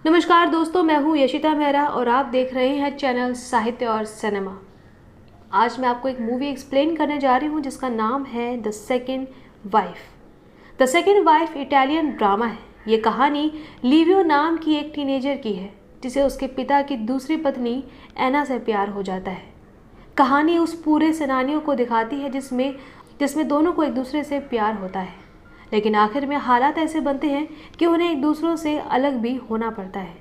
नमस्कार दोस्तों, मैं हूँ यशिता मेहरा और आप देख रहे हैं चैनल साहित्य और सिनेमा। आज मैं आपको एक मूवी एक्सप्लेन करने जा रही हूँ जिसका नाम है the second wife. The second wife Italian drama है। ये कहानी लिवियो नाम की एक टीनेजर की है जिसे उसके पिता की दूसरी पत्नी एना से प्यार हो जाता है। कहानी उस पूरे सिनारियो को दिखाती है जिसमें दोनों को एक दूसरे से प्यार होता है, लेकिन आखिर में हालात ऐसे बनते हैं कि उन्हें एक दूसरों से अलग भी होना पड़ता है।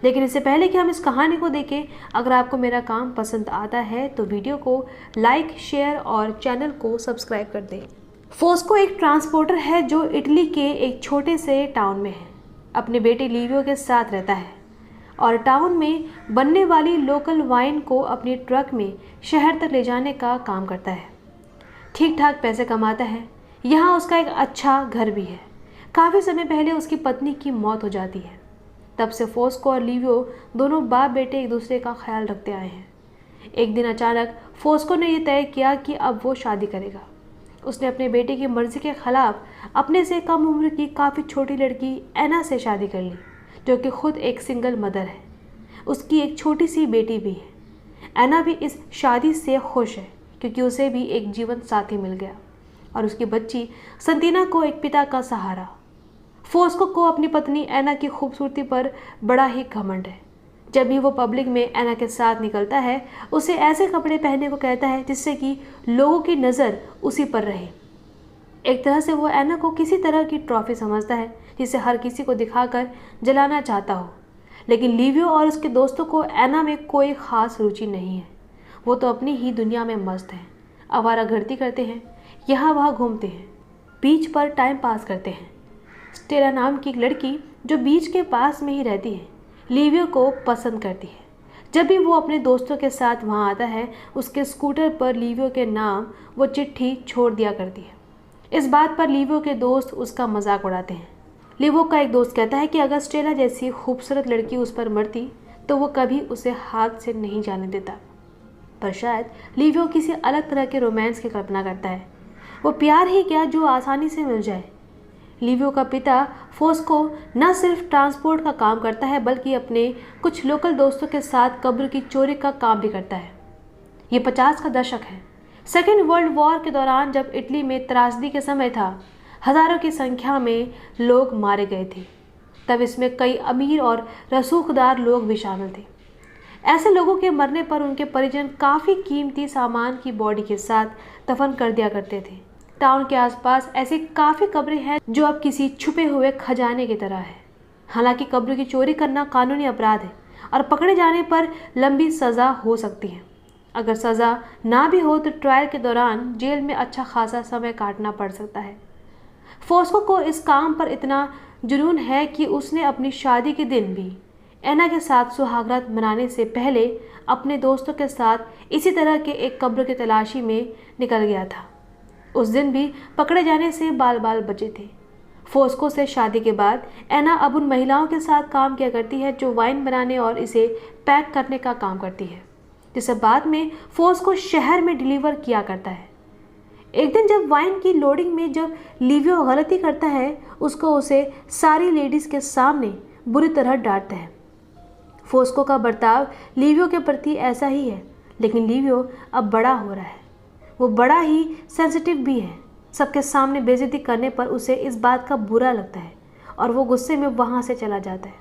लेकिन इससे पहले कि हम इस कहानी को देखें, अगर आपको मेरा काम पसंद आता है तो वीडियो को लाइक, शेयर और चैनल को सब्सक्राइब कर दें। फोस्को एक ट्रांसपोर्टर है जो इटली के एक छोटे से टाउन में है। अपने बेटे लिवियो के साथ रहता है और टाउन में बनने वाली लोकल वाइन को अपनी ट्रक में शहर तक ले जाने का काम करता है। ठीक ठाक पैसे कमाता है। यहाँ उसका एक अच्छा घर भी है। काफ़ी समय पहले उसकी पत्नी की मौत हो जाती है। तब से फोस्को और लिवियो दोनों बाप बेटे एक दूसरे का ख्याल रखते आए हैं। एक दिन अचानक फोस्को ने यह तय किया कि अब वो शादी करेगा। उसने अपने बेटे की मर्जी के खिलाफ अपने से कम उम्र की काफ़ी छोटी लड़की एना से शादी कर ली, जो कि खुद एक सिंगल मदर है। उसकी एक छोटी सी बेटी भी है। एना भी इस शादी से खुश है क्योंकि उसे भी एक जीवन साथी मिल गया और उसकी बच्ची संतीना को एक पिता का सहारा। फोस्को को अपनी पत्नी एना की खूबसूरती पर बड़ा ही घमंड है। जब भी वो पब्लिक में एना के साथ निकलता है, उसे ऐसे कपड़े पहनने को कहता है जिससे कि लोगों की नज़र उसी पर रहे। एक तरह से वो एना को किसी तरह की ट्रॉफी समझता है जिसे हर किसी को दिखाकर जलाना चाहता हो। लेकिन लिवियो और उसके दोस्तों को एना में कोई ख़ास रुचि नहीं है। वो तो अपनी ही दुनिया में मस्त हैं, आवारागर्दी करते हैं, यहाँ वहाँ घूमते हैं, बीच पर टाइम पास करते हैं। स्टेला नाम की एक लड़की जो बीच के पास में ही रहती है, लिवियो को पसंद करती है। जब भी वो अपने दोस्तों के साथ वहाँ आता है, उसके स्कूटर पर लिवियो के नाम वो चिट्ठी छोड़ दिया करती है। इस बात पर लिवियो के दोस्त उसका मजाक उड़ाते हैं। लिवियो का एक दोस्त कहता है कि अगर स्टेला जैसी खूबसूरत लड़की उस पर मरती तो वो कभी उसे हाथ से नहीं जाने देता। पर शायद लिवियो किसी अलग तरह के रोमांस की कल्पना करता है। वो प्यार ही क्या जो आसानी से मिल जाए। लिवियो का पिता फोस्को न सिर्फ ट्रांसपोर्ट का काम करता है बल्कि अपने कुछ लोकल दोस्तों के साथ कब्र की चोरी का काम भी करता है। ये 50 का दशक है। सेकेंड वर्ल्ड वॉर के दौरान जब इटली में त्रासदी के समय था, हज़ारों की संख्या में लोग मारे गए थे। तब इसमें कई अमीर और रसूखदार लोग भी शामिल थे। ऐसे लोगों के मरने पर उनके परिजन काफ़ी कीमती सामान की बॉडी के साथ दफन कर दिया करते थे। टाउन के आसपास ऐसी काफ़ी कब्रें हैं जो अब किसी छुपे हुए खजाने की तरह है। हालांकि कब्र की चोरी करना कानूनी अपराध है और पकड़े जाने पर लंबी सज़ा हो सकती है। अगर सज़ा ना भी हो तो ट्रायल के दौरान जेल में अच्छा खासा समय काटना पड़ सकता है। फोस्को को इस काम पर इतना जुनून है कि उसने अपनी शादी के दिन भी एना के साथ सुहागरात मनाने से पहले अपने दोस्तों के साथ इसी तरह के एक कब्र की तलाशी में निकल गया था। उस दिन भी पकड़े जाने से बाल बाल बचे थे। फोस्को से शादी के बाद एना अब उन महिलाओं के साथ काम किया करती है जो वाइन बनाने और इसे पैक करने का काम करती है, जिसे बाद में फोस्को शहर में डिलीवर किया करता है। एक दिन जब वाइन की लोडिंग में जब लिवियो गलती करता है, उसको उसे सारी लेडीज़ के सामने बुरी तरह डांटता है। फोस्को का बर्ताव लिवियो के प्रति ऐसा ही है, लेकिन लिवियो अब बड़ा हो रहा है। वो बड़ा ही सेंसिटिव भी है। सबके सामने बेइज्जती करने पर उसे इस बात का बुरा लगता है और वो गुस्से में वहाँ से चला जाता है।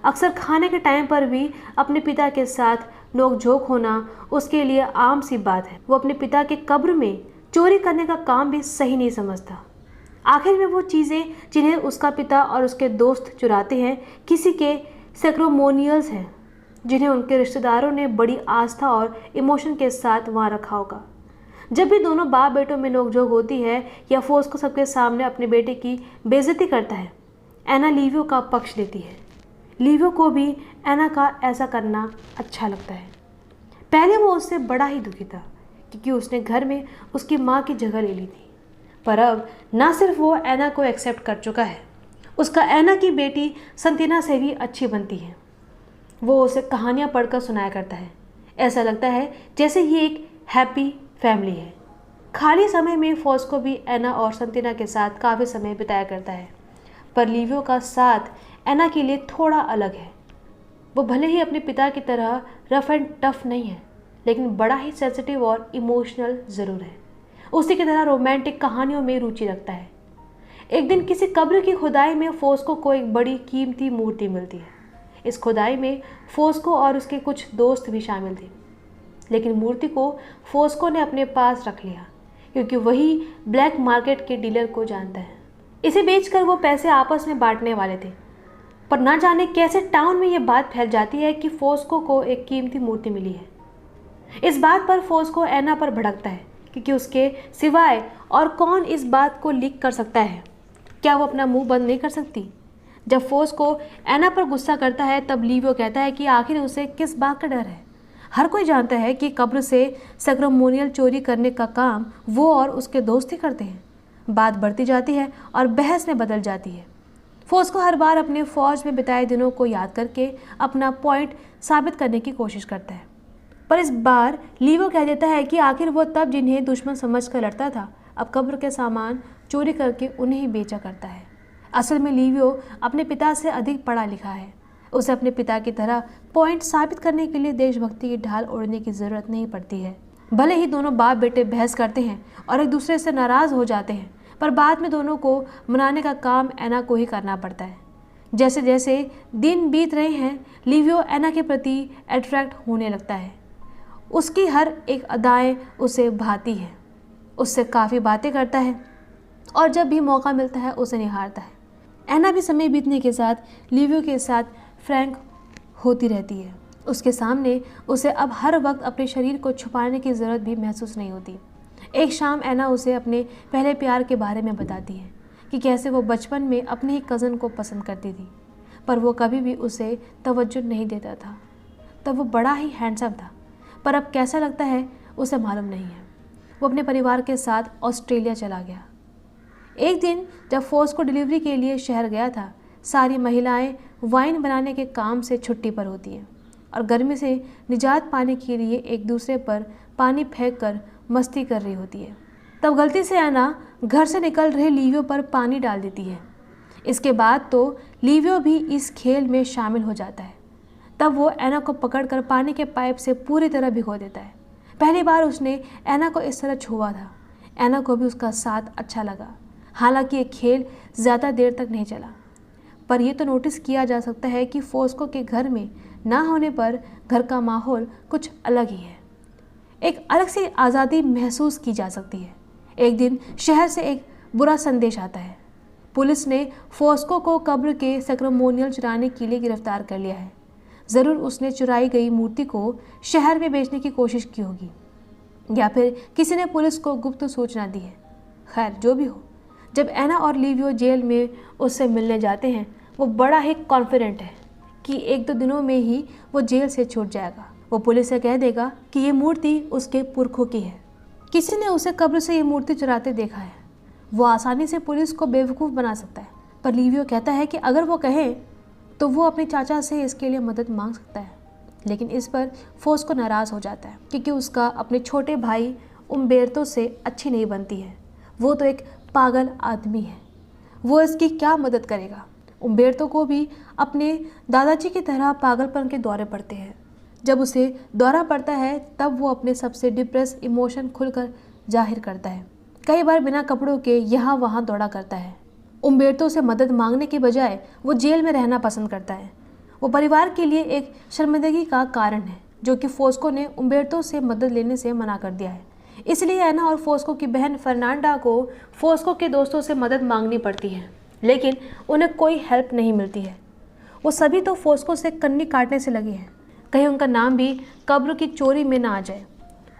अक्सर खाने के टाइम पर भी अपने पिता के साथ नोक-झोंक होना उसके लिए आम सी बात है। वो अपने पिता के कब्र में चोरी करने का काम भी सही नहीं समझता। आखिर में वो चीज़ें जिन्हें उसका पिता और उसके दोस्त चुराते हैं किसी के सेक्रोमोनियल्स हैं जिन्हें उनके रिश्तेदारों ने बड़ी आस्था और इमोशन के साथ वहाँ रखा होगा। जब भी दोनों बाप बेटों में नोकझोंक होती है या फोस्को सबके सामने अपने बेटे की बेइज्जती करता है, एना लिवियो का पक्ष लेती है। लिवियो को भी एना का ऐसा करना अच्छा लगता है। पहले वो उससे बड़ा ही दुखी था क्योंकि उसने घर में उसकी माँ की जगह ले ली थी, पर अब ना सिर्फ वो एना को एक्सेप्ट कर चुका है, उसका एना की बेटी संतीना से भी अच्छी बनती है। वो उसे कहानियाँ पढ़कर सुनाया करता है। ऐसा लगता है जैसे ये एक हैप्पी फैमिली है। खाली समय में फोस्को भी एना और संतीना के साथ काफ़ी समय बिताया करता है, पर लिवियो का साथ एना के लिए थोड़ा अलग है। वो भले ही अपने पिता की तरह रफ एंड टफ नहीं है, लेकिन बड़ा ही सेंसिटिव और इमोशनल ज़रूर है। उसी की तरह रोमांटिक कहानियों में रुचि रखता है। एक दिन किसी कब्र की खुदाई में फोस्को को एक बड़ी कीमती मूर्ति मिलती है। इस खुदाई में फोस्को और उसके कुछ दोस्त भी शामिल थे, लेकिन मूर्ति को फोस्को ने अपने पास रख लिया क्योंकि वही ब्लैक मार्केट के डीलर को जानता है। इसे बेचकर वो पैसे आपस में बांटने वाले थे, पर ना जाने कैसे टाउन में ये बात फैल जाती है कि फोस्को को एक कीमती मूर्ति मिली है। इस बात पर फोस्को एना पर भड़कता है क्योंकि उसके सिवाय और कौन इस बात को लीक कर सकता है। क्या वो अपना मुंह बंद नहीं कर सकती? जब फोस्को एना पर गुस्सा करता है तब लीवियो कहता है कि आखिर उसे किस बात का डर है। हर कोई जानता है कि कब्र से सैक्रेमोनियल चोरी करने का काम वो और उसके दोस्त ही करते हैं। बात बढ़ती जाती है और बहस में बदल जाती है। फोस्को हर बार अपने फौज में बिताए दिनों को याद करके अपना पॉइंट साबित करने की कोशिश करता है, पर इस बार लीवो कह देता है कि आखिर वो तब जिन्हें दुश्मन समझकर लड़ता था अब कब्र के सामान चोरी करके उन्हें ही बेचा करता है। असल में लीवियो अपने पिता से अधिक पढ़ा लिखा है। उसे अपने पिता की तरह पॉइंट साबित करने के लिए देशभक्ति की ढाल ओढ़ने की ज़रूरत नहीं पड़ती है। भले ही दोनों बाप बेटे बहस करते हैं और एक दूसरे से नाराज़ हो जाते हैं, पर बाद में दोनों को मनाने का काम एना को ही करना पड़ता है। जैसे जैसे दिन बीत रहे हैं लीवियो एना के प्रति अट्रैक्ट होने लगता है। उसकी हर एक अदाएँ उसे भाती है, उससे काफ़ी बातें करता है और जब भी मौका मिलता है उसे निहारता है। एना भी समय बीतने के साथ लीवियो के साथ फ्रैंक होती रहती है। उसके सामने उसे अब हर वक्त अपने शरीर को छुपाने की ज़रूरत भी महसूस नहीं होती। एक शाम एना उसे अपने पहले प्यार के बारे में बताती है कि कैसे वो बचपन में अपने ही कज़न को पसंद करती थी, पर वो कभी भी उसे तवज्जो नहीं देता था। तब वो बड़ा ही हैंडसम था, पर अब कैसा लगता है उसे मालूम नहीं है। वो अपने परिवार के साथ ऑस्ट्रेलिया चला गया। एक दिन जब फोस्को डिलीवरी के लिए शहर गया था, सारी महिलाएं वाइन बनाने के काम से छुट्टी पर होती हैं और गर्मी से निजात पाने के लिए एक दूसरे पर पानी फेंक कर मस्ती कर रही होती है। तब गलती से एना घर से निकल रहे लीवियो पर पानी डाल देती है। इसके बाद तो लीवियो भी इस खेल में शामिल हो जाता है। तब वो एना को पकड़कर पानी के पाइप से पूरी तरह भिगो देता है। पहली बार उसने एना को इस तरह छुआ था। एना को भी उसका साथ अच्छा लगा। हालांकि ये खेल ज़्यादा देर तक नहीं चला, पर यह तो नोटिस किया जा सकता है कि फोस्को के घर में ना होने पर घर का माहौल कुछ अलग ही है। एक अलग सी आज़ादी महसूस की जा सकती है। एक दिन शहर से एक बुरा संदेश आता है। पुलिस ने फोस्को को कब्र के सैक्रेमोनियल चुराने के लिए गिरफ्तार कर लिया है। ज़रूर उसने चुराई गई मूर्ति को शहर में बेचने की कोशिश की होगी, या फिर किसी ने पुलिस को गुप्त सूचना दी है। खैर जो भी हो, जब एना और लीवियो जेल में उससे मिलने जाते हैं, वो बड़ा ही कॉन्फिडेंट है कि एक दो दिनों में ही वो जेल से छूट जाएगा। वो पुलिस से कह देगा कि ये मूर्ति उसके पुरखों की है। किसी ने उसे कब्र से ये मूर्ति चुराते देखा है। वो आसानी से पुलिस को बेवकूफ़ बना सकता है, पर लीवियो कहता है कि अगर वो कहे तो वो अपने चाचा से इसके लिए मदद मांग सकता है। लेकिन इस पर फोस्को नाराज़ हो जाता है क्योंकि उसका अपने छोटे भाई उम्बेर्तो से अच्छी नहीं बनती है। वो तो एक पागल आदमी है, वो इसकी क्या मदद करेगा। उम्बेर्तो को भी अपने दादाजी की तरह पागलपन के दौरे पड़ते हैं। जब उसे दौरा पड़ता है तब वो अपने सबसे डिप्रेस इमोशन खुलकर जाहिर करता है। कई बार बिना कपड़ों के यहाँ वहाँ दौड़ा करता है। उम्बेर्तो से मदद मांगने के बजाय वो जेल में रहना पसंद करता है। वो परिवार के लिए एक शर्मिंदगी का कारण है, जो कि फोस्को ने उम्बेर्तो से मदद लेने से मना कर दिया है। इसलिए एना और फोस्को की बहन फर्नांडा को फोस्को के दोस्तों से मदद मांगनी पड़ती है, लेकिन उन्हें कोई हेल्प नहीं मिलती है। वो सभी तो फोस्को से कन्नी काटने से लगे हैं, कहीं उनका नाम भी कब्र की चोरी में ना आ जाए।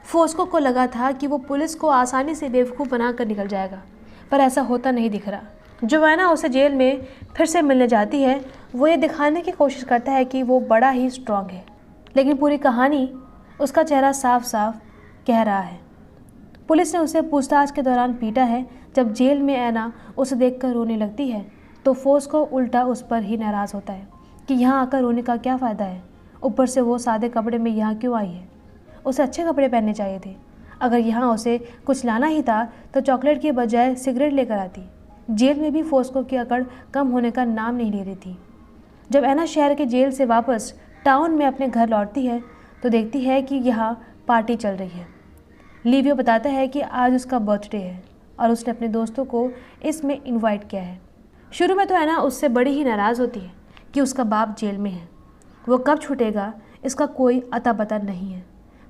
फोस्को को लगा था कि वो पुलिस को आसानी से बेवकूफ़ बनाकर निकल जाएगा, पर ऐसा होता नहीं दिख रहा। जब एना उसे जेल में फिर से मिलने जाती है, वो ये दिखाने की कोशिश करता है कि वो बड़ा ही स्ट्रांग है, लेकिन पूरी कहानी उसका चेहरा साफ साफ कह रहा है। पुलिस ने उसे पूछताछ के दौरान पीटा है। जब जेल में एना उसे देखकर रोने लगती है तो फोस्को उल्टा उस पर ही नाराज़ होता है कि यहाँ आकर रोने का क्या फ़ायदा है। ऊपर से वो सादे कपड़े में यहाँ क्यों आई है? उसे अच्छे कपड़े पहनने चाहिए थे। अगर यहाँ उसे कुछ लाना ही था तो चॉकलेट के बजाय सिगरेट लेकर आती। जेल में भी फोस्को की अकड़ कम होने का नाम नहीं ले रही थी। जब एना शहर के जेल से वापस टाउन में अपने घर लौटती है तो देखती है कि यहाँ पार्टी चल रही है। लिवियो बताता है कि आज उसका बर्थडे है और उसने अपने दोस्तों को इसमें इनवाइट किया है। शुरू में तो एना उससे बड़ी ही नाराज़ होती है कि उसका बाप जेल में है, वो कब छूटेगा इसका कोई अता पता नहीं है।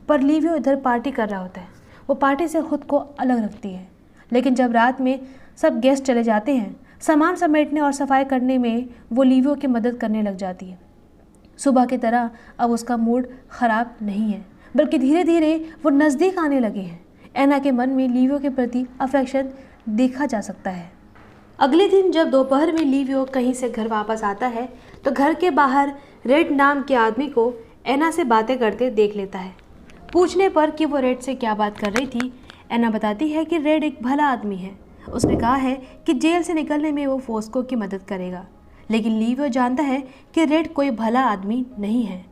पर लिवियो इधर पार्टी कर रहा होता है। वो पार्टी से खुद को अलग रखती है। लेकिन जब रात में सब गेस्ट चले जाते हैं, सामान समेटने और सफाई करने में वो लिवियो की मदद करने लग जाती है। सुबह की तरह अब उसका मूड ख़राब नहीं है, बल्कि धीरे धीरे वो नज़दीक आने लगे हैं। एना के मन में लिवियो के प्रति अफेक्शन देखा जा सकता है। अगले दिन जब दोपहर में लिवियो कहीं से घर वापस आता है तो घर के बाहर रेड नाम के आदमी को एना से बातें करते देख लेता है। पूछने पर कि वो रेड से क्या बात कर रही थी, एना बताती है कि रेड एक भला आदमी है। उसने कहा है कि जेल से निकलने में वो फोस्को की मदद करेगा। लेकिन लिवियो जानता है कि रेड कोई भला आदमी नहीं है,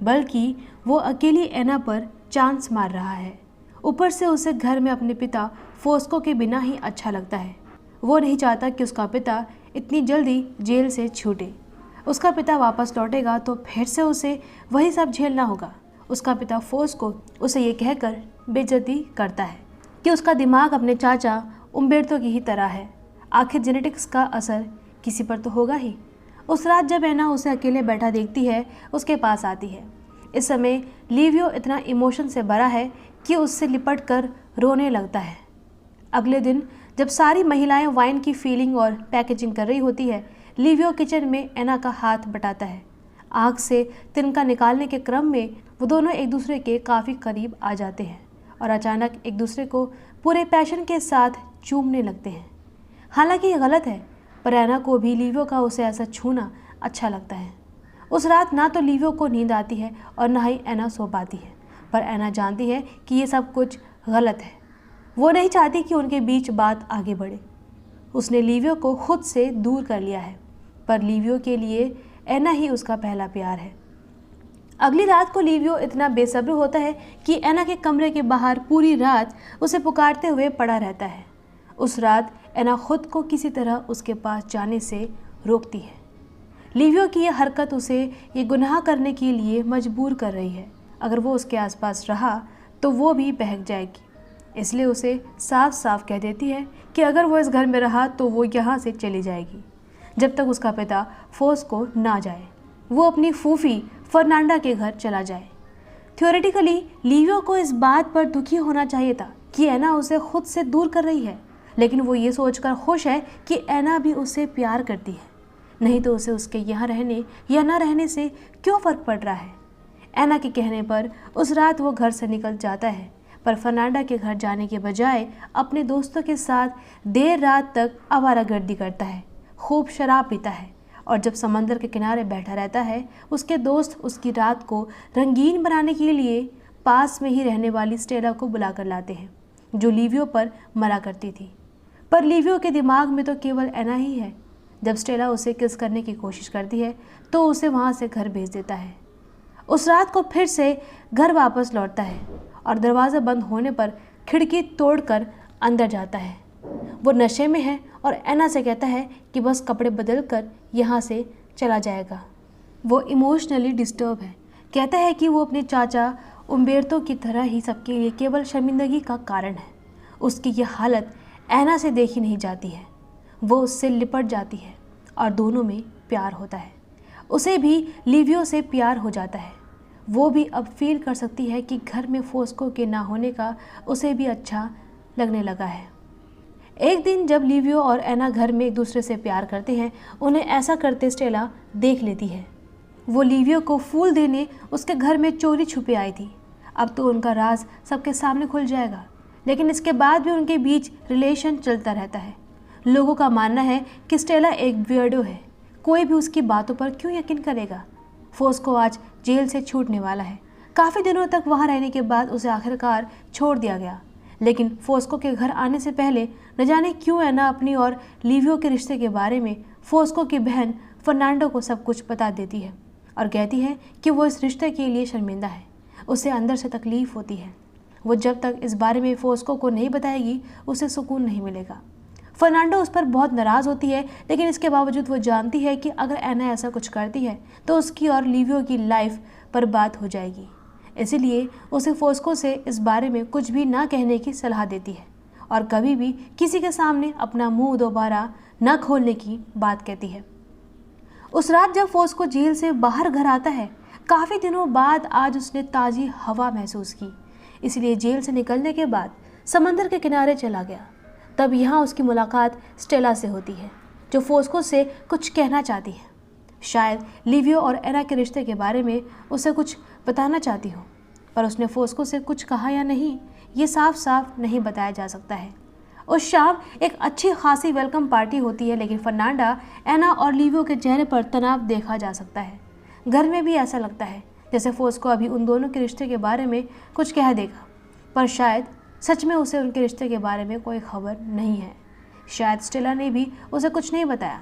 बल्कि वो अकेली एना पर चांस मार रहा है। ऊपर से उसे घर में अपने पिता फोस्को के बिना ही अच्छा लगता है। वो नहीं चाहता कि उसका पिता इतनी जल्दी जेल से छूटे। उसका पिता वापस लौटेगा तो फिर से उसे वही सब झेलना होगा। उसका पिता फोस्को उसे ये कहकर बेइज्जती करता है कि उसका दिमाग अपने चाचा उम्बेर्तो की ही तरह है। आखिर जेनेटिक्स का असर किसी पर तो होगा ही। उस रात जब एना उसे अकेले बैठा देखती है, उसके पास आती है। इस समय लिवियो इतना इमोशन से भरा है कि उससे लिपट कर रोने लगता है। अगले दिन जब सारी महिलाएं वाइन की फीलिंग और पैकेजिंग कर रही होती है, लिवियो किचन में एना का हाथ बटाता है। आग से तिनका निकालने के क्रम में वो दोनों एक दूसरे के काफ़ी करीब आ जाते हैं और अचानक एक दूसरे को पूरे पैशन के साथ चूमने लगते हैं। हालांकि ये गलत है, पर एना को भी लिवियो का उसे ऐसा छूना अच्छा लगता है। उस रात ना तो लिवियो को नींद आती है और ना ही एना सो पाती है, पर एना जानती है कि ये सब कुछ गलत है। वो नहीं चाहती कि उनके बीच बात आगे बढ़े। उसने लिवियो को खुद से दूर कर लिया है, पर लिवियो के लिए एना ही उसका पहला प्यार है। अगली रात को लिवियो इतना बेसब्र होता है कि एना के कमरे के बाहर पूरी रात उसे पुकारते हुए पड़ा रहता है। उस रात एना खुद को किसी तरह उसके पास जाने से रोकती है। लिवियो की यह हरकत उसे ये गुनाह करने के लिए मजबूर कर रही है। अगर वो उसके आसपास रहा तो वो भी बहक जाएगी। इसलिए उसे साफ साफ कह देती है कि अगर वो इस घर में रहा तो वो यहाँ से चली जाएगी, जब तक उसका पिता फोस्को ना जाए। वो अपनी फूफी फर्नांडा के घर चला जाए। थ्योरेटिकली लिवियो को इस बात पर दुखी होना चाहिए था कि एना उसे खुद से दूर कर रही है, लेकिन वो ये सोचकर खुश है कि एना भी उसे प्यार करती है। नहीं तो उसे उसके यहाँ रहने या ना रहने से क्यों फ़र्क पड़ रहा है। एना के कहने पर उस रात वो घर से निकल जाता है, पर फर्नांडा के घर जाने के बजाय अपने दोस्तों के साथ देर रात तक आवारागर्दी करता है, खूब शराब पीता है और जब समंदर के किनारे बैठा रहता है, उसके दोस्त उसकी रात को रंगीन बनाने के लिए पास में ही रहने वाली स्टेला को बुलाकर लाते हैं, जो लिवियो पर मरा करती थी। पर लिवियो के दिमाग में तो केवल एना ही है। जब स्टेला उसे किस करने की कोशिश करती है तो उसे वहाँ से घर भेज देता है। उस रात को फिर से घर वापस लौटता है और दरवाज़ा बंद होने पर खिड़की तोड़कर अंदर जाता है। वो नशे में है और एना से कहता है कि बस कपड़े बदल कर यहाँ से चला जाएगा। वो इमोशनली डिस्टर्ब है। कहता है कि वो अपने चाचा उम्बेर्तो की तरह ही सबके लिए केवल शर्मिंदगी का कारण है। उसकी यह हालत एना से देखी नहीं जाती है। वो उससे लिपट जाती है और दोनों में प्यार होता है। उसे भी लिवियो से प्यार हो जाता है। वो भी अब फील कर सकती है कि घर में फोस्को के ना होने का उसे भी अच्छा लगने लगा है। एक दिन जब लिवियो और एना घर में एक दूसरे से प्यार करते हैं, उन्हें ऐसा करते स्टेला देख लेती है। वो लिवियो को फूल देने उसके घर में चोरी छुपे आई थी। अब तो उनका राज सबके सामने खुल जाएगा, लेकिन इसके बाद भी उनके बीच रिलेशन चलता रहता है। लोगों का मानना है कि स्टेला एक वियर्डो है। कोई भी उसकी बातों पर क्यों यकीन करेगा। फोस्को आज जेल से छूटने वाला है। काफ़ी दिनों तक वहाँ रहने के बाद उसे आखिरकार छोड़ दिया गया, लेकिन फोस्को के घर आने से पहले न जाने क्यों एना अपनी और लिवियो के रिश्ते के बारे में फोस्को की बहन फर्नांडो को सब कुछ बता देती है और कहती है कि वो इस रिश्ते के लिए शर्मिंदा है। उसे अंदर से तकलीफ़ होती है। वो जब तक इस बारे में फोस्को को नहीं बताएगी, उसे सुकून नहीं मिलेगा। फर्नांडो उस पर बहुत नाराज़ होती है, लेकिन इसके बावजूद वो जानती है कि अगर एना ऐसा कुछ करती है तो उसकी और लिवियो की लाइफ बर्बाद हो जाएगी। इसीलिए उसे फोस्को से इस बारे में कुछ भी ना कहने की सलाह देती है और कभी भी किसी के सामने अपना मुंह दोबारा न खोलने की बात कहती है। उस रात जब फोस्को जेल से बाहर घर आता है, काफ़ी दिनों बाद आज उसने ताज़ी हवा महसूस की, इसलिए जेल से निकलने के बाद समंदर के किनारे चला गया। तब यहाँ उसकी मुलाकात स्टेला से होती है, जो फोस्को से कुछ कहना चाहती है। शायद लिवियो और एना के रिश्ते के बारे में उसे कुछ बताना चाहती हो, पर उसने फोस्को से कुछ कहा या नहीं, ये साफ साफ नहीं बताया जा सकता है। उस शाम एक अच्छी खासी वेलकम पार्टी होती है, लेकिन फर्नांडा, एना और लिवियो के चेहरे पर तनाव देखा जा सकता है। घर में भी ऐसा लगता है जैसे फोस्को अभी उन दोनों के रिश्ते के बारे में कुछ कह देगा, पर शायद सच में उसे उनके रिश्ते के बारे में कोई खबर नहीं है। शायद स्टेला ने भी उसे कुछ नहीं बताया।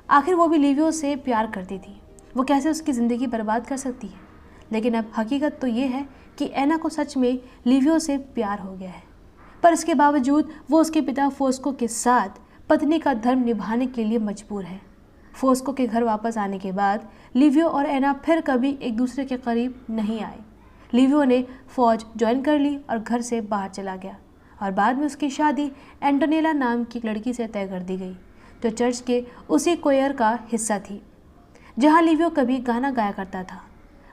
आखिर वो भी लिवियो से प्यार करती थी, वो कैसे उसकी ज़िंदगी बर्बाद कर सकती है। लेकिन अब हकीकत तो ये है कि एना को सच में लिवियो से प्यार हो गया है, पर इसके बावजूद वो उसके पिता फोस्को के साथ पत्नी का धर्म निभाने के लिए मजबूर है। फोस्को के घर वापस आने के बाद लिवियो और एना फिर कभी एक दूसरे के करीब नहीं आए। लिवियो ने फौज ज्वाइन कर ली और घर से बाहर चला गया और बाद में उसकी शादी एंटोनेला नाम की लड़की से तय कर दी गई, जो चर्च के उसी कोयर का हिस्सा थी जहां लिवियो कभी गाना गाया करता था।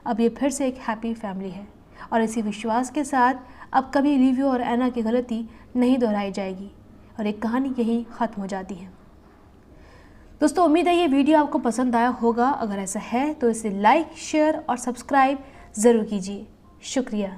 अब ये फिर से एक हैप्पी फैमिली है और इसी विश्वास के साथ अब कभी लिवियो और एना की गलती नहीं दोहराई जाएगी और एक कहानी यहीं ख़त्म हो जाती है। दोस्तों, उम्मीद है ये वीडियो आपको पसंद आया होगा। अगर ऐसा है तो इसे लाइक, शेयर और सब्सक्राइब ज़रूर कीजिए। शुक्रिया।